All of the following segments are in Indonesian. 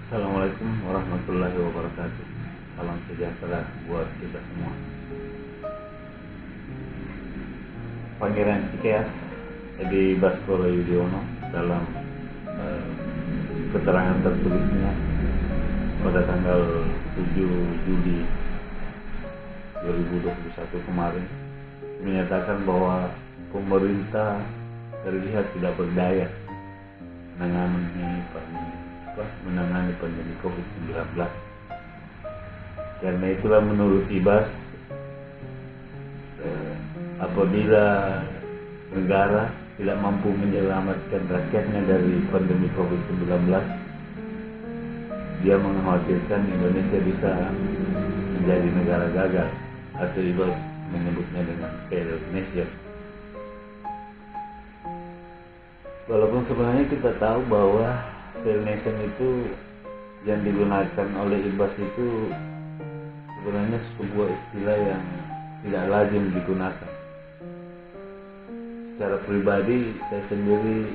Assalamualaikum warahmatullahi wabarakatuh. Salam sejahtera buat kita semua. Pangeran Cikeas Edi Baskoro Yudhoyono dalam keterangan tertulisnya pada tanggal 7 Juli 2021 kemarin menyatakan bahwa pemerintah terlihat tidak berdaya menangani pandemi COVID-19. Karena itulah menurut Ibas, apabila negara tidak mampu menyelamatkan rakyatnya dari pandemi COVID-19, dia mengkhawatirkan Indonesia bisa menjadi negara gagal, atau Ibas menyebutnya dengan failed nation. Walaupun sebenarnya kita tahu bahwa failed nation itu yang digunakan oleh Ibas itu sebenarnya sebuah istilah yang tidak lazim digunakan. Secara pribadi saya sendiri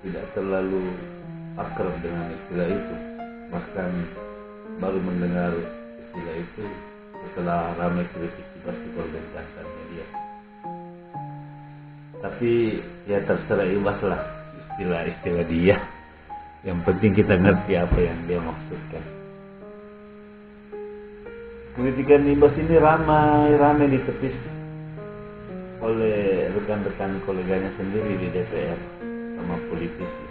tidak terlalu akrab dengan istilah itu, bahkan baru mendengar istilah itu setelah ramai kritik Ibas di berbagai dasar media. Tapi ya terserah Ibas lah istilah dia. Yang penting kita ngerti apa yang dia maksudkan. Kritikan Ibas ini ramai ditepis oleh rekan-rekan koleganya sendiri di DPR sama politisi,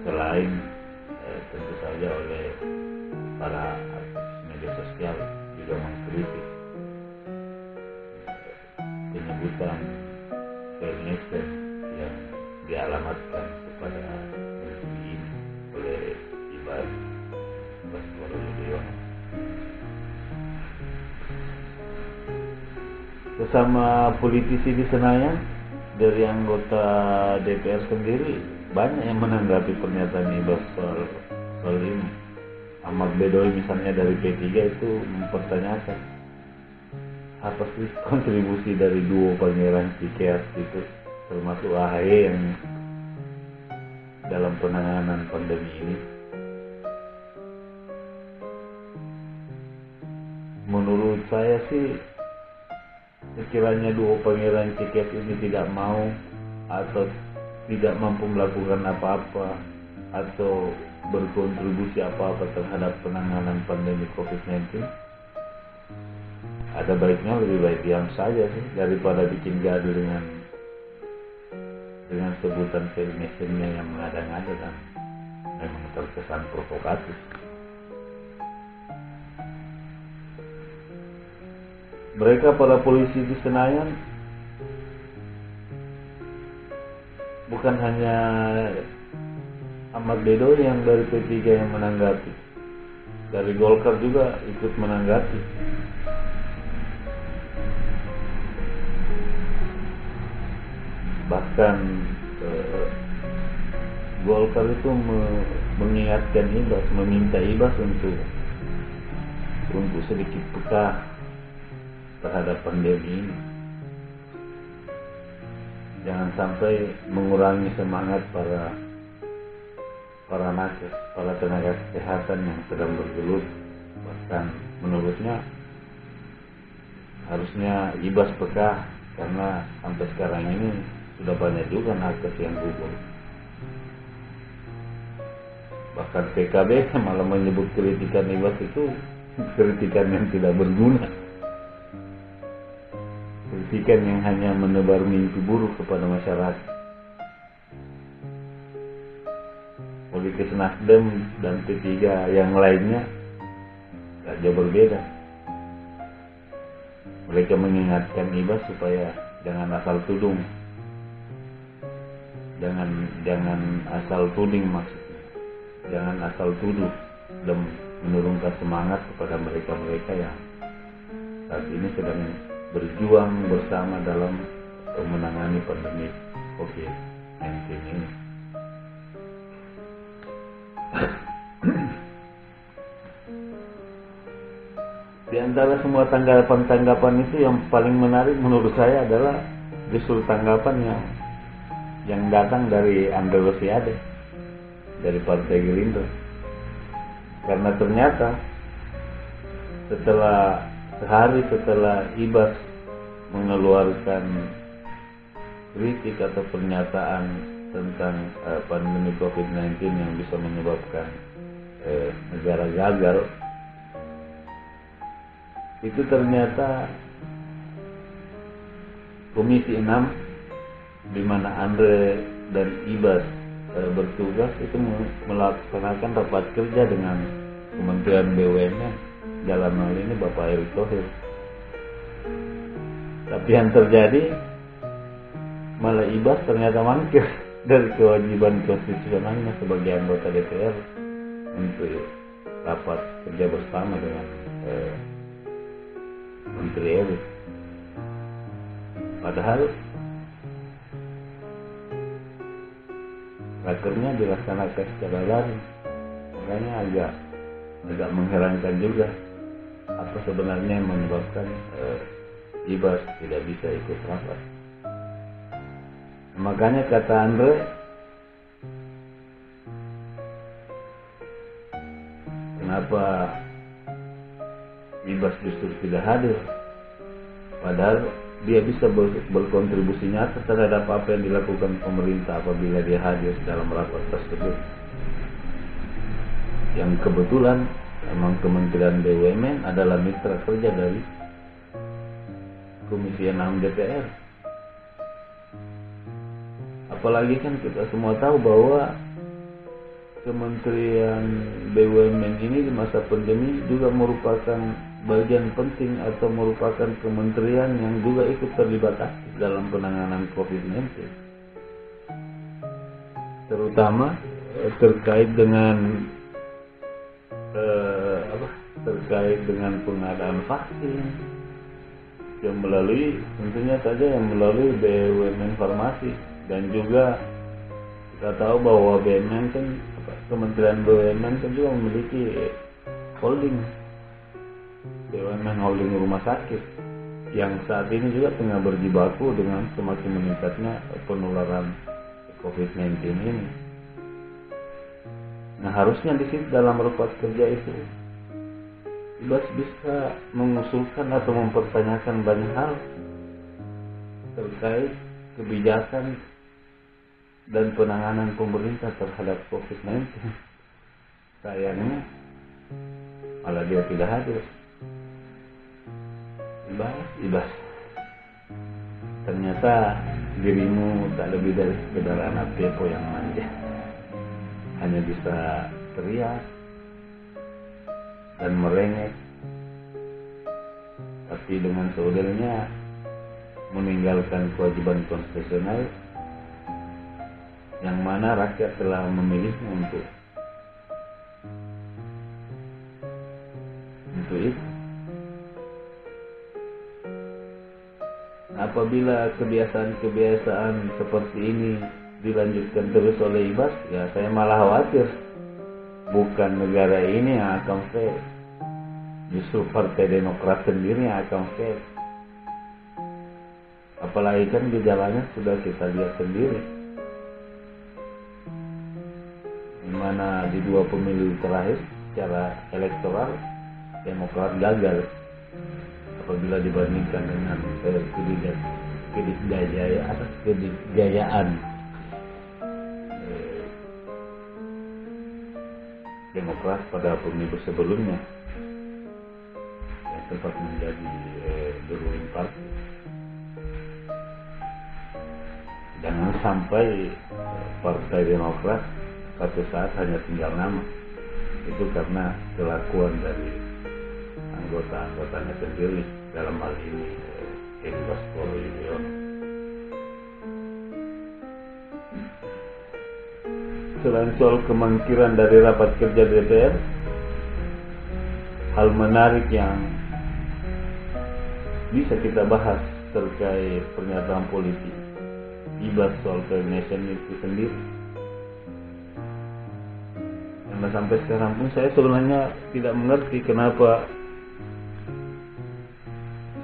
selain tentu saja oleh para artis media sosial juga mengkritik penyebutan failed nation yang dialamatkan kepada negeri ini oleh Ibas Baskoro Yudhoyono. Sesama politisi di Senayan, dari anggota DPR sendiri banyak yang menanggapi pernyataan Ibas soal ini. Ahmad Bedoy misalnya dari P3 itu mempertanyakan apa sih kontribusi dari duo Pangeran Cikeas itu, termasuk AHY yang dalam penanganan pandemi ini. Menurut saya sih, sekiranya duo Pangeran Cikeas ini tidak mau atau tidak mampu melakukan apa-apa atau berkontribusi apa-apa terhadap penanganan pandemi COVID-19, ada baiknya lebih baik diam saja sih, daripada bikin gaduh dengan sebutan failed nation-nya yang mengada-ngada dan memang terkesan provokatif. Mereka para polisi di Senayan bukan hanya Ahmad Bedoy yang dari P3 yang menanggapi, dari Golkar juga ikut menanggapi. Bahkan Golkar itu mengingatkan Ibas, meminta Ibas untuk sedikit peka terhadap pandemi ini. Jangan sampai mengurangi semangat para nakes, para tenaga kesehatan yang sedang bergelut. Bahkan menurutnya harusnya Ibas peka, karena sampai sekarang ini sudah banyak juga nakes yang gugur. Bahkan PKB malah menyebut kritikan Ibas itu kritikan yang tidak berguna, kritikan yang hanya menebar mimpi buruk kepada masyarakat. Politikus Nasdem dan P3 yang lainnya gak jauh berbeda. Mereka mengingatkan Ibas supaya jangan asal tudung, jangan asal tuding maksudnya, jangan asal tuduh, dan menurunkan semangat kepada mereka-mereka yang saat ini sedang berjuang bersama dalam menangani pandemi COVID-19 ini. Di antara semua tanggapan-tanggapan itu yang paling menarik menurut saya adalah justru tanggapan yang datang dari Andre Rosiade dari Partai Gerindra. Karena ternyata sehari setelah Ibas mengeluarkan kritik atau pernyataan tentang pandemi COVID-19 yang bisa menyebabkan negara gagal, itu ternyata Komisi 6 di mana Andre dan Ibas bertugas itu melaksanakan rapat kerja dengan Kementerian BUMN, dalam hal ini Bapak Erick Thohir. Tapi yang terjadi malah Ibas ternyata mangkir dari kewajiban konstitusionalnya sebagai anggota DPR untuk rapat kerja bersama dengan Menteri Erick. Padahal rakernya dilaksanakan secara daring, makanya agak mengherankan juga apa sebenarnya yang menyebabkan Ibas tidak bisa ikut rapat. Makanya kata Andre, kenapa Ibas justru tidak hadir, padahal dia bisa berkontribusi nyata terhadap apa yang dilakukan pemerintah apabila dia hadir dalam rapat tersebut. Yang kebetulan memang Kementerian BUMN adalah mitra kerja dari Komisi 6 DPR. Apalagi kan kita semua tahu bahwa Kementerian BUMN ini di masa pandemi juga merupakan bagian penting atau merupakan kementerian yang juga ikut terlibat aktif dalam penanganan COVID-19, terutama terkait dengan pengadaan vaksin yang melalui tentunya saja yang melalui BUMN Farmasi. Dan juga kita tahu bahwa Kementerian BUMN kan juga memiliki holding, BUMN Holding Rumah Sakit, yang saat ini juga tengah berjibaku dengan semakin meningkatnya penularan COVID-19 ini. Nah, harusnya di situ dalam rapat kerja itu Ibas bisa mengusulkan atau mempertanyakan banyak hal terkait kebijakan dan penanganan pemerintah terhadap COVID-19. Sayangnya malah dia tidak hadir. Ibas, ternyata dirimu tak lebih dari sekedar anak depo yang manja, hanya bisa teriak dan merengek, tapi dengan seudarnya meninggalkan kewajiban konstitusional yang mana rakyat telah memilihnya untuk itu. Apabila kebiasaan seperti ini dilanjutkan terus oleh Ibas, ya saya malah khawatir bukan negara ini yang akan fail, justru Partai Demokrat sendiri yang akan fail. Apalagi kan gejalanya sudah kita lihat sendiri, di mana di 2 pemilu terakhir secara elektoral Demokrat gagal apabila dibandingkan dengan kedikjayaan Demokrat pada pemilu sebelumnya yang sempat menjadi the ruling party. Jangan sampai Partai Demokrat satu saat hanya tinggal nama, itu karena kelakuan dari anggota-anggotanya sendiri. dalam hal ini Edi Baskoro Yudhoyono. Selain soal kemungkinan dari rapat kerja DPR, hal menarik yang bisa kita bahas terkait pernyataan politik Ibas soal failed nation itu sendiri. Karena sampai sekarang pun saya sebenarnya tidak mengerti kenapa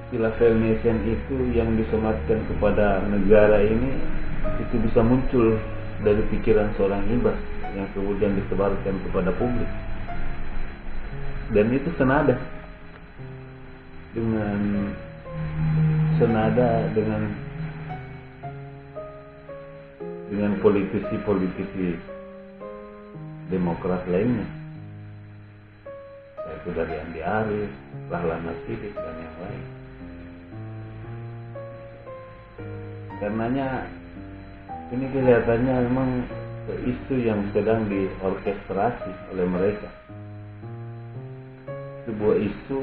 istilah failed nation itu yang disematkan kepada negara ini itu bisa muncul dari pikiran seorang Ibas yang kemudian disebarkan kepada publik, dan itu senada dengan politisi Demokrat lainnya, yaitu dari Andi Arief, Rahlan Nasidik, dan yang lain. Karenanya ini kelihatannya memang isu yang sedang diorkestrasi oleh mereka, sebuah isu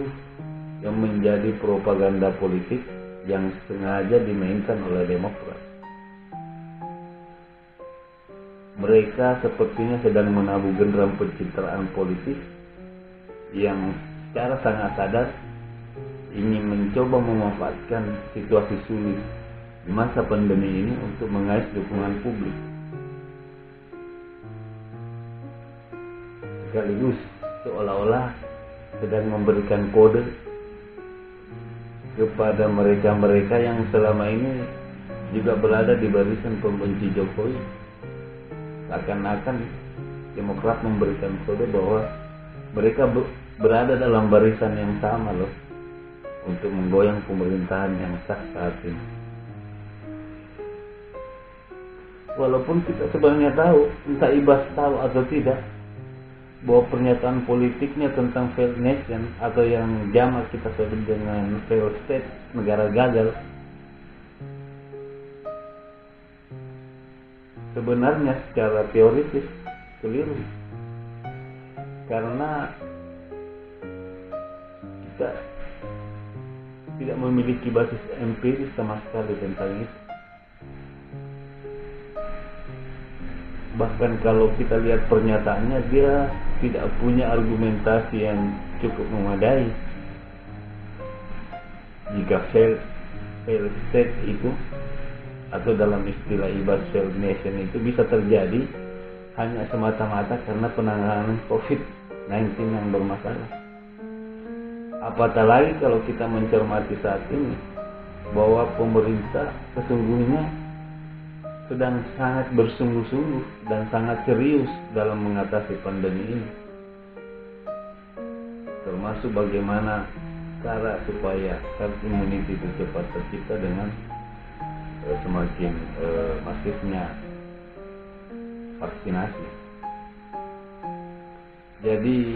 yang menjadi propaganda politik yang sengaja dimainkan oleh Demokrat. Mereka sepertinya sedang menabuh genderang pencitraan politik yang secara sangat sadar ingin mencoba memanfaatkan situasi sulit di masa pandemi ini untuk mengais dukungan publik, sekaligus seolah-olah sedang memberikan kode kepada mereka-mereka yang selama ini juga berada di barisan pembenci Jokowi. Seakan-akan Demokrat memberikan kode bahwa mereka berada dalam barisan yang sama loh untuk menggoyang pemerintahan yang sah saat ini. Walaupun kita sebenarnya tahu, entah Ibas tahu atau tidak, bahwa pernyataan politiknya tentang failed nation atau yang jamak kita sebut dengan failed state, negara gagal, sebenarnya secara teoritis keliru, karena kita tidak memiliki basis empiris sama sekali tentang itu. Bahkan kalau kita lihat pernyataannya, dia tidak punya argumentasi yang cukup memadai jika failed state itu, atau dalam istilah Ibas failed nation itu bisa terjadi hanya semata-mata karena penanganan COVID-19 yang bermasalah. Apatah lagi kalau kita mencermati saat ini bahwa pemerintah sesungguhnya sedang sangat bersungguh-sungguh dan sangat serius dalam mengatasi pandemi ini, termasuk bagaimana cara supaya herd immunity itu cepat tercipta dengan semakin masifnya vaksinasi. Jadi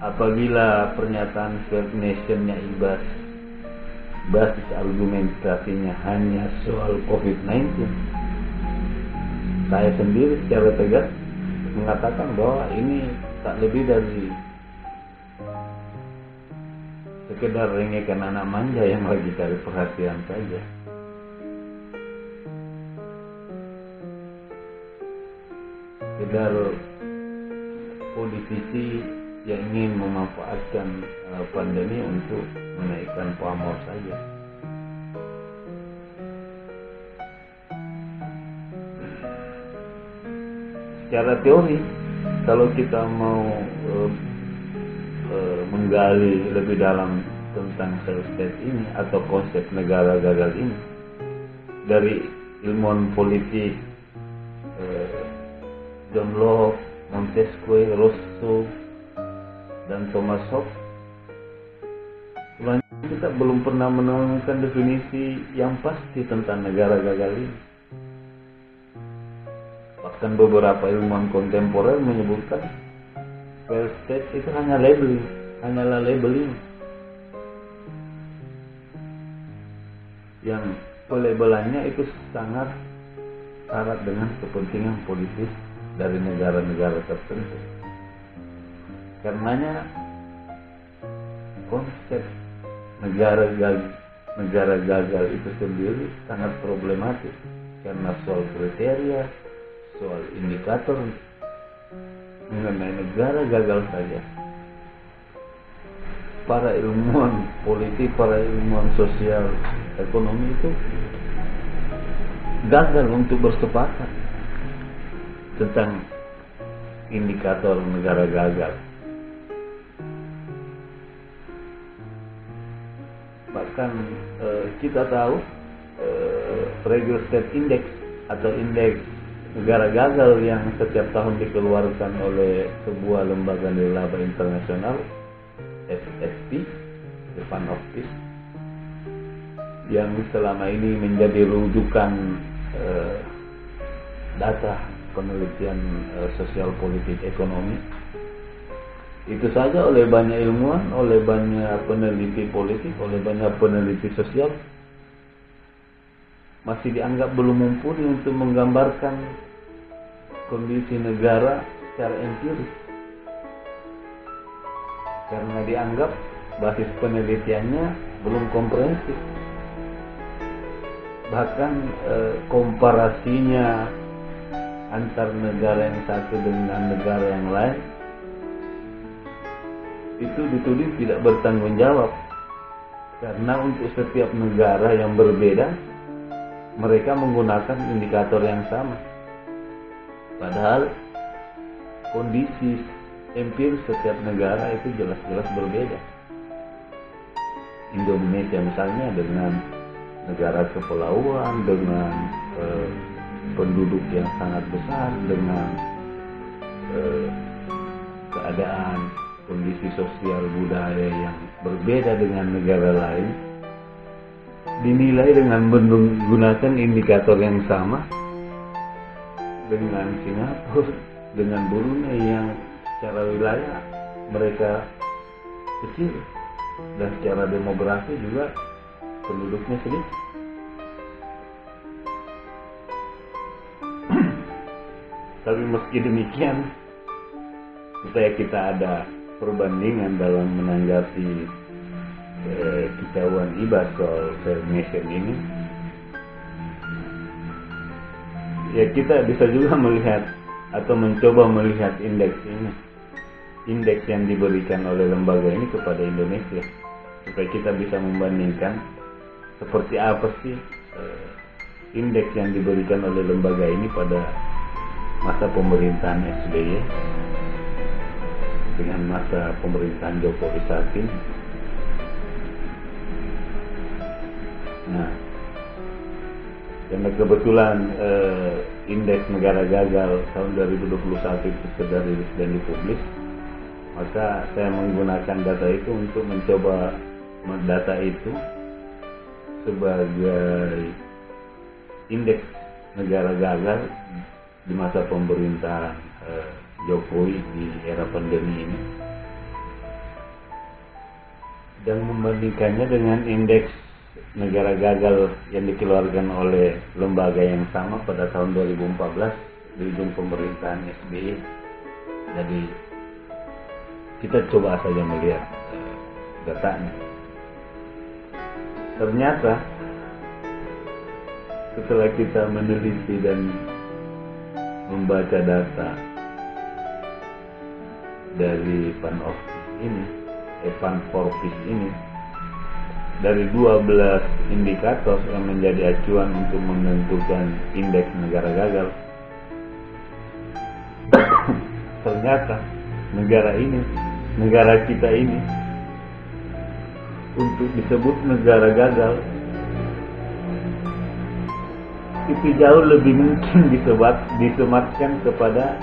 apabila pernyataan failed nation-nya Ibas basis argumentasinya hanya soal COVID-19, saya sendiri secara tegas mengatakan bahwa ini tak lebih dari sekedar rengekan anak manja yang lagi cari perhatian saja. Sekedar politisi yang ingin memanfaatkan pandemi untuk menaikkan pamor saja. Secara teori, kalau kita mau menggali lebih dalam tentang failed state ini atau konsep negara gagal ini dari ilmuwan politik John Locke, Montesquieu, Rousseau, dan Thomas Hobbes, sebenarnya kita belum pernah menemukan definisi yang pasti tentang negara gagal ini. Bahkan beberapa ilmuwan kontemporer menyebutkan failed state itu hanyalah labeling yang pelabelannya itu sangat syarat dengan kepentingan politis dari negara-negara tertentu. Karenanya konsep negara gagal itu sendiri sangat problematis karena soal kriteria, soal indikator mengenai negara gagal saja. Para ilmuwan politik, para ilmuwan sosial ekonomi itu gagal untuk bersepakat tentang indikator negara gagal. Bahkan kita tahu Regular State Index atau indeks negara gagal yang setiap tahun dikeluarkan oleh sebuah lembaga nirlaba internasional, FSP, The Fund of Peace, yang selama ini menjadi rujukan data penelitian sosial politik ekonomi. Itu saja oleh banyak ilmuwan, oleh banyak peneliti politik, oleh banyak peneliti sosial masih dianggap belum mumpuni untuk menggambarkan kondisi negara secara empiris, karena dianggap basis penelitiannya belum komprehensif. Bahkan komparasinya antar negara yang satu dengan negara yang lain itu dituding tidak bertanggung jawab, karena untuk setiap negara yang berbeda mereka menggunakan indikator yang sama, padahal kondisi empiris setiap negara itu jelas-jelas berbeda. Indonesia misalnya dengan negara kepulauan, dengan penduduk yang sangat besar, dengan keadaan kondisi sosial budaya yang berbeda dengan negara lain, dinilai dengan menggunakan indikator yang sama dengan Singapura, dengan Brunei yang secara wilayah mereka kecil dan secara demografi juga penduduknya sedikit. Tapi meski demikian, supaya kita ada perbandingan dalam menanggapi kicauan IBAS soal fair nation ini, ya kita bisa juga melihat atau mencoba melihat indeks ini, indeks yang diberikan oleh lembaga ini kepada Indonesia, supaya kita bisa membandingkan seperti apa sih indeks yang diberikan oleh lembaga ini pada masa pemerintahan SBY dengan masa pemerintahan Jokowi saat ini. Nah, karena kebetulan indeks negara gagal tahun 2021 itu sudah rilis dan dipublis, maka saya menggunakan data itu untuk mencoba mendata itu sebagai indeks negara gagal di masa pemerintahan Jokowi di era pandemi ini, dan membandingkannya dengan indeks negara gagal yang dikeluarkan oleh lembaga yang sama pada tahun 2014 di ujung pemerintahan SBY. Jadi kita coba saja melihat datanya. Ternyata setelah kita meneliti dan membaca data dari Fund of Peace ini, Fund for Peace ini, dari 12 indikator yang menjadi acuan untuk menentukan indeks negara gagal, ternyata negara kita ini untuk disebut negara gagal itu jauh lebih mungkin disematkan kepada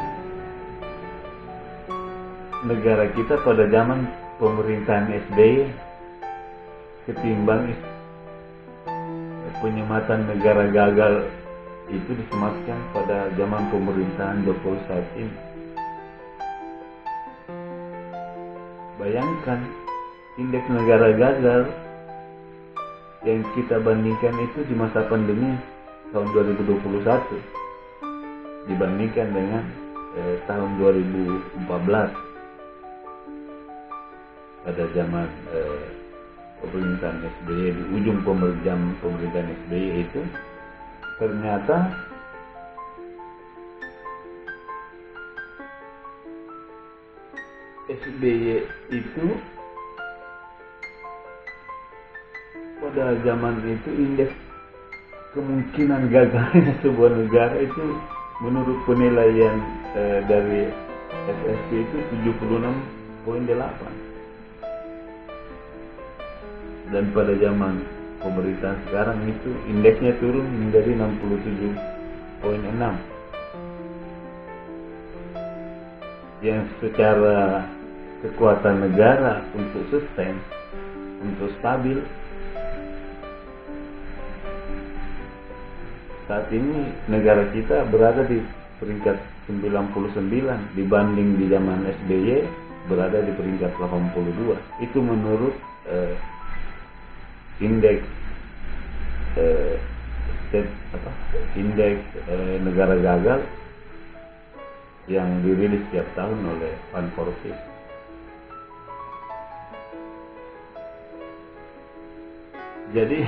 negara kita pada zaman pemerintahan SBY ketimbang penyematan negara gagal itu disematkan pada zaman pemerintahan Jokowi saat ini. Bayangkan indeks negara gagal yang kita bandingkan itu di masa pandemi tahun 2021 dibandingkan dengan tahun 2014 pada zaman pemerintahan SBY, di ujung pemerintahan SBY itu ternyata SBY itu pada zaman itu indeks kemungkinan gagalnya sebuah negara itu menurut penilaian dari SSP itu 76,8, dan pada zaman pemerintahan sekarang itu indeksnya turun menjadi 67,6, yang secara kekuatan negara untuk sustain, untuk stabil, saat ini negara kita berada di peringkat 99 dibanding di zaman SBY berada di peringkat 82. Itu menurut indeks negara gagal yang dirilis setiap tahun oleh Fund for Peace. Jadi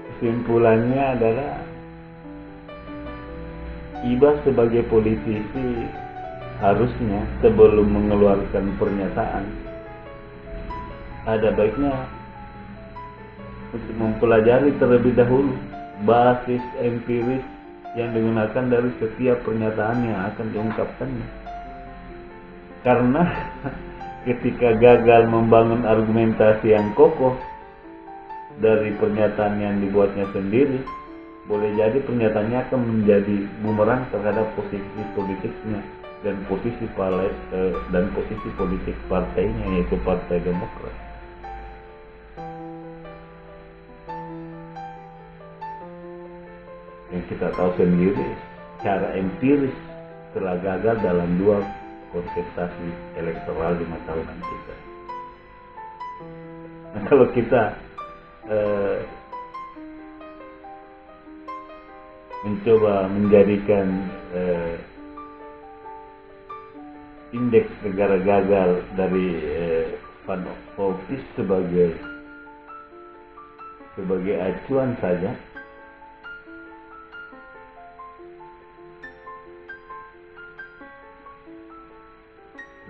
kesimpulannya adalah Ibas sebagai politisi harusnya sebelum mengeluarkan pernyataan ada baiknya untuk mempelajari terlebih dahulu basis empiris yang digunakan dari setiap pernyataan yang akan diungkapkannya. Karena ketika gagal membangun argumentasi yang kokoh dari pernyataan yang dibuatnya sendiri, boleh jadi pernyataannya akan menjadi bumerang terhadap posisi politiknya dan posisi politik partainya, yaitu Partai Demokrat. Yang kita tahu sendiri secara empiris telah gagal dalam 2 kontestasi elektoral 5 tahunan kita. Nah, kalau kita mencoba menjadikan indeks negara gagal dari Fund for Peace sebagai acuan saja,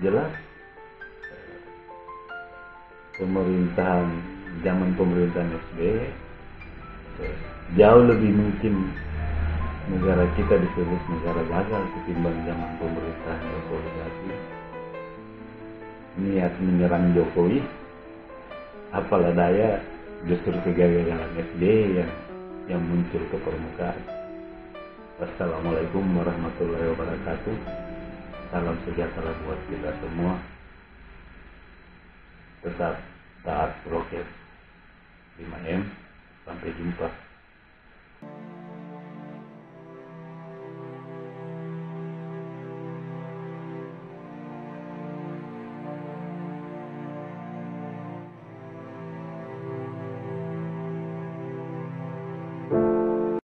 jelas zaman pemerintahan SBY jauh lebih mungkin negara kita disebut negara gagal ketimbang zaman pemerintahan Jokowi lagi. Niat menyerang Jokowi, apalah daya justru kegagalan SBY yang muncul ke permukaan. Wassalamualaikum warahmatullahi wabarakatuh. Salam sejahtera buat kita semua. Tetap taat prokes 5M. Sampai jumpa.